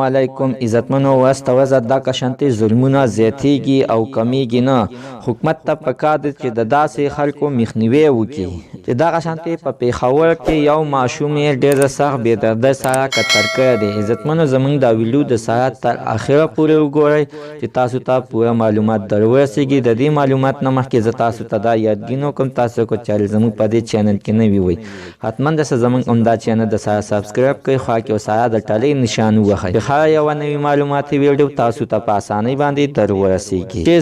علیکم عزتمنو واستوزه دا کشانتي ظلمونه زیاتیږي او کمیږي نه. حکومت ته پکار دی چې د داسې خلکو مخنیوی وکړي چې دغه شانتي په پیښور کې یو ماشوم یې ډېر سخت بې درده سره کتر کړی دی. عزتمنو زموږ دا ویډیو د ساعت تر اخره پورې وګورئ چې تاسو ته پوره معلومات در ورسیږي. د دې معلومات نه مخکې زه تاسو ته دا یادګینو کوم تاسو کو چې زموږ په دې چینل کې نوي وئ حتما داسې زموږ همدا چینل د سره سبسکرایب کړئ، خوا کې سره د ټلۍ نشان ووهئ چې هره یوه نوې معلوماتي ویډیو تاسو ته په اسانۍ باندې در ورسیږي. چې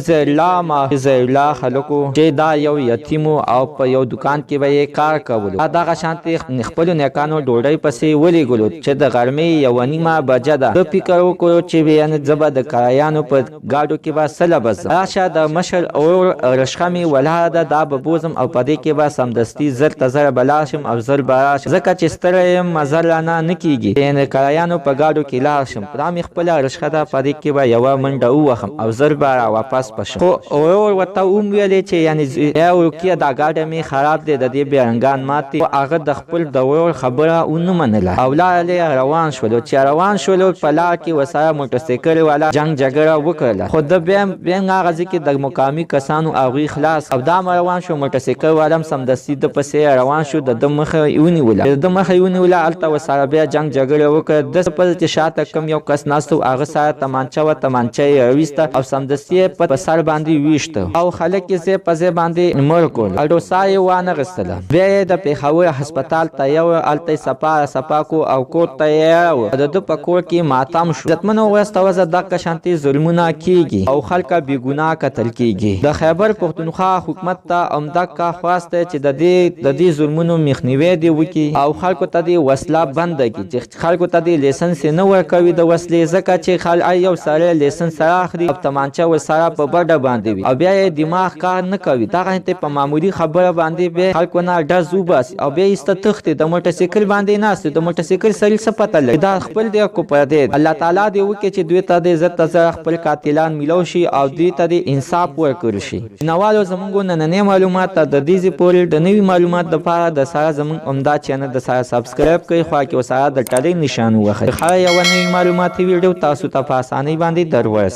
زیرلا خلکو چې دا یو یتیم او په یو دکان کې به یې کار کولو، دغه شانتې خپلو نیکانو ډوډۍ پسې ولېږلو چې د غرمې یوه نیمه بجه ده. ده فکر وکړو چې یعنې زه به د کرایانو په ګاډو کې به سله بزم، راشه د مشر ورور رشخه مې ولاړه ده، دا به بوزم او په دې کې به سمدستي زر ته زره به لاړ شم او زر به راشم، ځکه چې ستړی یم مزه رانه نه کېږي. یعنې کرایانو په ګاډو کې لاړ شم، دا مې خپله رشخه ده، په دې کې به یوه منډه ووهم او زر به را واپس پشم. خو ورور ورته وویلې چې یعنې یا ورکیه دا ګاډی مې خراب دی، د دې بېرنګان مات دي. خو هغه د خپل د ورور خبره ونه منله او لاړې روان شولو. چې روان شولو په لار کې ورسره موټرسایکل والا جنګ جګړه وکړله، خو ده بیا هغه ځای کې د مقامي کسانو هغوی خلاص او دا روان شو. موټرسایکل والا هم سمدستي د پسې روان شو، د ده مخه یې ونیوله. د ده مخه یې ونیوله، هلته ورسره بیا جنګ جګړه وکړه. ده په چې شاته کوم یو کس ناست و، هغه سره تمانچه وه، تمانچه یې راویسته او سمدستي یې په سر باندې ویشته او خلک یې ځای په ځای باندې مړ کړل. اډوسا یې وانغېستله، بیا یې د پېښور هسپتال ته یوړ، هلته یې صفا کو او کور ته یې راوړ. د ده په کور کې ماتم شو. عزتمنو ورسته دغه شانتې ظلمونه کېږي او خلکه بې ګناه قتل کېږي. د خیبر پښتونخوا حکومت ته همدغه خواست دی چې د دې ظلمونو مخنیوی دې وکړي او خلکو ته دې وسله بنده کړي، چې خلکو ته دې لیسنس یې نه ورکوي د وسلې، ځکه چې یو سړی لیسنس اخلي او تمانچه ورسره په بډه باندې وي او بیا یې دماغ کار نه کوي. دغه په معمولي خبره باندې بیا خلکو نه ډز وباسي او بیا ایسته تښتي، د موټرسایکل باندې ناست. د موټرسایکل سړي څه پته لري، دا خپل دی کو پردی. الله تعالی دې وکړي چې دوی ته دې زر ته زر خپل قاتلان میلو شي او دوی ته دې انصاف ورکړل شي. نوالو زموږ نننۍ معلومات ته د دې پورې د نوي معلومات لپاره د سره زموږ عمده چینل د سره سبسکرایب کړئ، خوا کې سره د ټلۍ نشان ووهئ. هره یوه نوې معلوماتي ویډیو تاسو ته په اسانۍ باندې در ورسي.